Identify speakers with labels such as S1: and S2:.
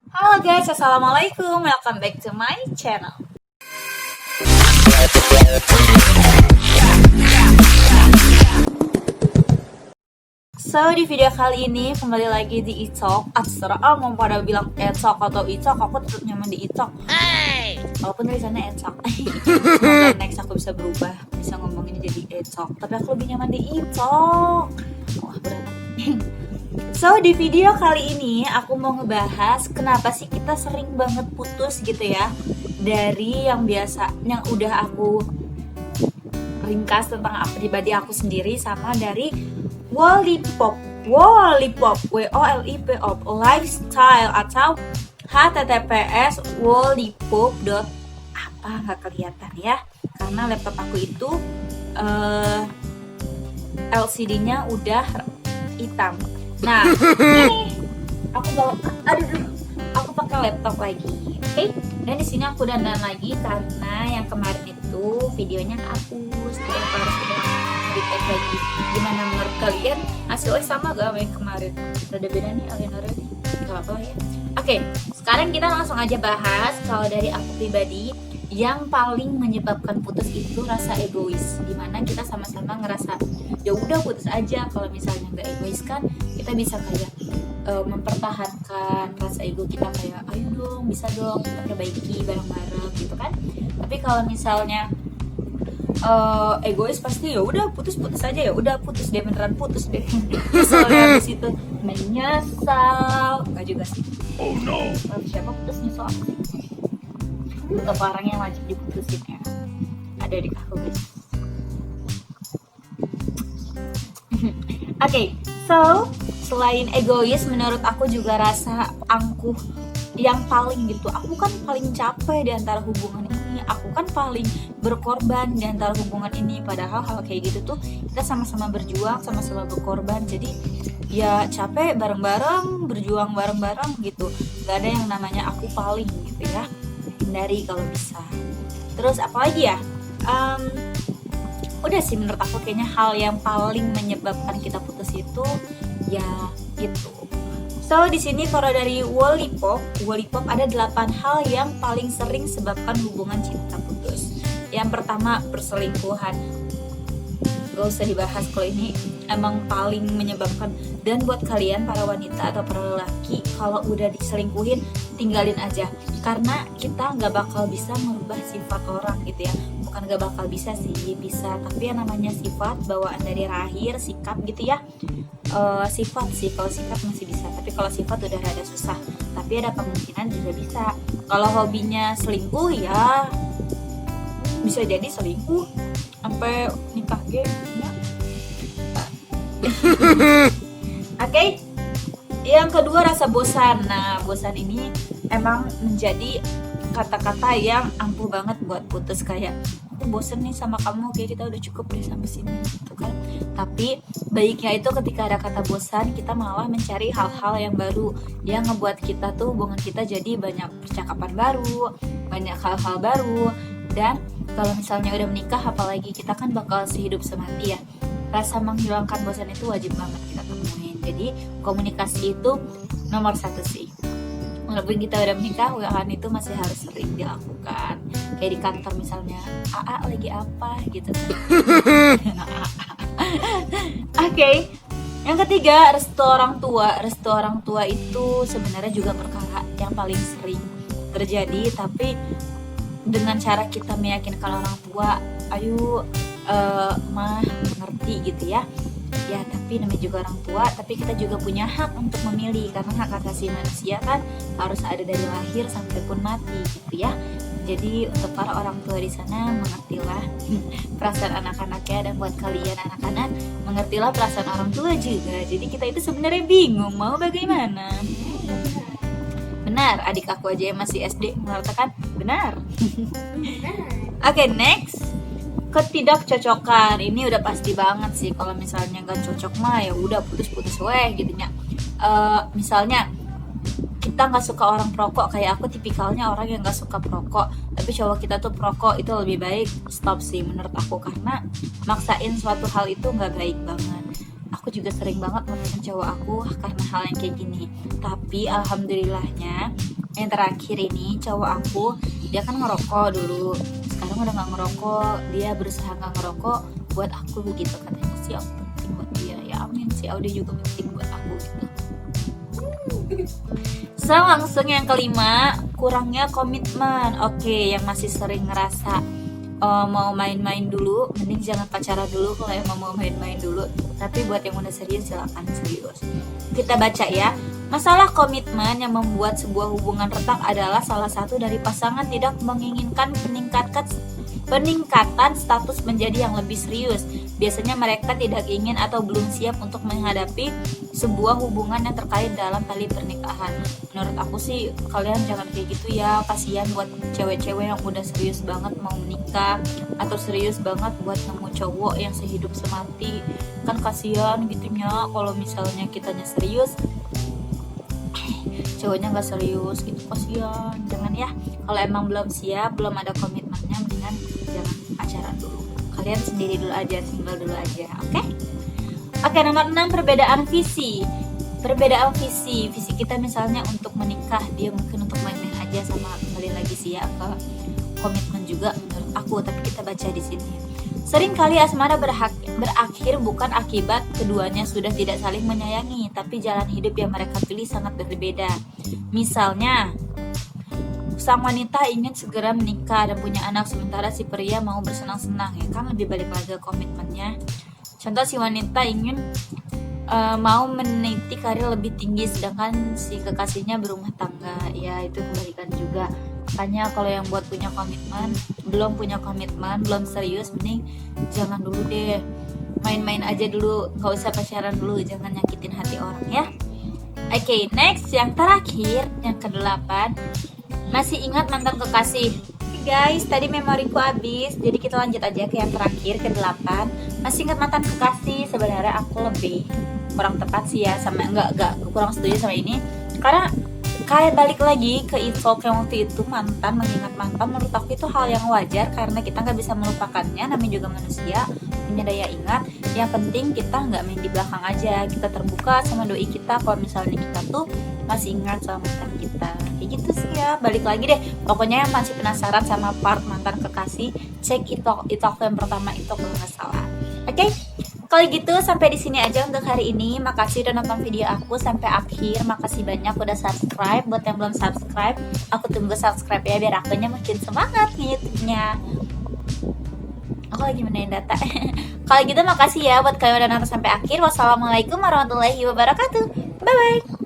S1: Halo guys, assalamualaikum. Welcome back to my channel. So di video kali ini kembali lagi di Icok. Terserah mau pada bilang Ecok atau Icok, aku tetap nyaman di Icok. Walaupun tulisannya Ecok. Semoga next aku bisa berubah, bisa ngomong ini jadi Ecok. Tapi aku lebih nyaman di Icok. Wah berat. So di video kali ini aku mau ngebahas kenapa sih kita sering banget putus gitu ya. Dari yang biasa, yang udah aku ringkas tentang pribadi aku sendiri, sama dari Wallipop, WOLIPOP lifestyle atau https wallipop. Apa nggak kelihatan ya? Karena laptop aku itu LCD-nya udah hitam. Nah, ini aku bawa, aku pakai laptop lagi, oke? Dan di sini aku dandan lagi karena yang kemarin itu videonya kehapus, jadi aku harus retake lagi. Gimana menurut kalian? Hasilnya sama gak sama yang kemarin? Ada beda nih aliennya, gak apa-apa ya. Oke, sekarang kita langsung aja bahas. Kalau dari aku pribadi, yang paling menyebabkan putus itu rasa egois, dimana kita sama-sama ngerasa ya udah putus aja. Kalau misalnya nggak egois kan kita bisa kayak mempertahankan rasa ego kita, kayak ayo dong, bisa dong kita perbaiki bareng-bareng gitu kan. Tapi kalau misalnya egois pasti ya udah putus aja, ya udah putus deh, beneran putus deh. Soalnya habis itu menyesal enggak juga sih. Oh no, siapa putus nyesal aku sih. Untuk orang yang wajib diputusin ya, ada di aku guys. Oke, so selain egois, menurut aku juga rasa angkuh yang paling gitu. Aku kan paling capek di antara hubungan ini, aku kan paling berkorban di antara hubungan ini. Padahal hal kayak gitu tuh kita sama-sama berjuang, sama-sama berkorban. Jadi ya capek bareng-bareng, berjuang bareng-bareng gitu. Gak ada yang namanya aku paling gitu ya, hindari kalau bisa. Terus apalagi ya, udah sih menurut aku kayaknya hal yang paling menyebabkan kita putus itu ya itu. So di sini kalau dari Wallipop ada 8 hal yang paling sering sebabkan hubungan cinta putus. Yang pertama, perselingkuhan. Gak usah dibahas kalau ini emang paling menyebabkan. Dan buat kalian para wanita atau para lelaki, kalau udah diselingkuhin tinggalin aja, karena kita nggak bakal bisa merubah sifat orang gitu ya. Bukan nggak bakal bisa sih, bisa, tapi yang namanya sifat bawaan dari lahir, sikap gitu ya. Sifat sih, kalau sikap masih bisa, tapi kalau sifat udah rada susah. Tapi ada kemungkinan juga bisa. Kalau hobinya selingkuh ya bisa jadi selingkuh sampai nikah ya. Oke. Yang kedua, rasa bosan. Nah, bosan ini emang menjadi kata-kata yang ampuh banget buat putus. Kayak aku bosen nih sama kamu, kayak kita udah cukup deh sampai sini gitu kan. Tapi baiknya itu ketika ada kata bosan, kita malah mencari hal-hal yang baru yang ngebuat kita tuh, hubungan kita jadi banyak percakapan baru, banyak hal-hal baru. Dan kalau misalnya udah menikah, apalagi kita kan bakal sehidup semati ya, rasa menghilangkan bosan itu wajib banget kita temuin. Jadi komunikasi itu nomor 1 sih. Walaupun kita udah menikah, WA-an itu masih harus sering dilakukan. Kayak di kantor misalnya, AA lagi apa gitu. Oke. Yang ketiga, restu orang tua. Restu orang tua itu sebenarnya juga perkara yang paling sering terjadi, tapi dengan cara kita meyakinkan orang tua, ayo mah ngerti gitu ya. Ya tapi namanya juga orang tua, tapi kita juga punya hak untuk memilih, karena hak asasi manusia kan harus ada dari lahir sampai pun mati gitu ya. Jadi untuk para orang tua di sana, mengertilah perasaan anak-anaknya, dan buat kalian anak-anak, mengertilah perasaan orang tua juga. Jadi kita itu sebenarnya bingung mau bagaimana. Benar, adik aku aja yang masih SD mengatakan benar. Oke, next. Ketidakcocokan. Ini udah pasti banget sih, kalau misalnya nggak cocok mah ya udah putus-putus weh gitu ya. Misalnya kita nggak suka orang perokok, kayak aku tipikalnya orang yang nggak suka perokok, tapi cowok kita tuh perokok, itu lebih baik stop sih menurut aku, karena maksain suatu hal itu nggak baik banget. Aku juga sering banget menemukan cowok aku karena hal yang kayak gini, tapi alhamdulillahnya Yang terakhir ini cowok aku, dia kan ngerokok dulu, sekarang udah nggak ngerokok. Dia berusaha nggak ngerokok buat aku begitu, katanya sih aku penting buat dia. Ya amin, si Audi juga penting buat aku gitu. Langsung yang kelima, kurangnya komitmen. Oke, yang masih sering ngerasa mau main-main dulu, mending jangan pacaran dulu. Kalau emang mau main-main dulu, tapi buat yang udah serius silakan serius. Kita baca ya. Masalah komitmen yang membuat sebuah hubungan retak adalah salah satu dari pasangan tidak menginginkan peningkatan status menjadi yang lebih serius. Biasanya mereka tidak ingin atau belum siap untuk menghadapi sebuah hubungan yang terkait dalam tali pernikahan. Menurut aku sih kalian jangan kayak gitu ya. Kasihan buat cewek-cewek yang udah serius banget mau menikah, atau serius banget buat nemu cowok yang sehidup semati. Kan kasihan gitunya kalau misalnya kitanya serius, cowoknya nggak serius gitu, kasihan. Jangan ya, kalau emang belum siap, belum ada komitmennya, mendingan jangan pacaran dulu. Kalian sendiri dulu aja, single dulu aja, oke? Oke, nomor 6, perbedaan visi. Perbedaan visi kita misalnya untuk menikah, dia mungkin untuk main-main aja, sama kembali lagi sih ya ke komitmen juga menurut aku. Tapi kita baca di sini. Seringkali asmara berakhir bukan akibat keduanya sudah tidak saling menyayangi, tapi jalan hidup yang mereka pilih sangat berbeda. Misalnya, sang wanita ingin segera menikah dan punya anak, sementara si pria mau bersenang-senang. Ya kan lebih balik lagi ke komitmennya. Contoh, si wanita ingin mau meniti karir lebih tinggi, sedangkan si kekasihnya berumah tangga. Ya itu kebalikan juga. Makanya kalau yang buat belum punya komitmen, belum serius, mending jangan dulu deh, main-main aja dulu, gak usah pacaran dulu, jangan nyakitin hati orang ya. Oke, next, yang terakhir, yang ke-8, masih ingat mantan kekasih. Guys, tadi memoriku habis, jadi kita lanjut aja ke yang terakhir, ke-8. Masih ingat mantan kekasih? Sebenarnya aku lebih kurang tepat sih ya, sama enggak kurang setuju sama ini, karena kayak balik lagi ke talk yang waktu itu, mantan, mengingat mantan, menurut aku itu hal yang wajar karena kita nggak bisa melupakannya, namanya juga manusia, punya daya ingat. Yang penting kita nggak main di belakang aja, kita terbuka sama doi kita kalau misalnya kita tuh masih ingat sama mantan kita, kayak gitu sih ya. Balik lagi deh, pokoknya yang masih penasaran sama part mantan kekasih, cek italk yang pertama itu kalau nggak salah. Oke? Kalau gitu sampai di sini aja untuk hari ini. Makasih udah nonton video aku sampai akhir. Makasih banyak udah subscribe. Buat yang belum subscribe, aku tunggu subscribe ya biar akunya makin semangat nih YouTube-nya. Aku lagi menaik data. Kalau gitu makasih ya buat kalian udah nonton sampai akhir. Wassalamualaikum warahmatullahi wabarakatuh. Bye bye.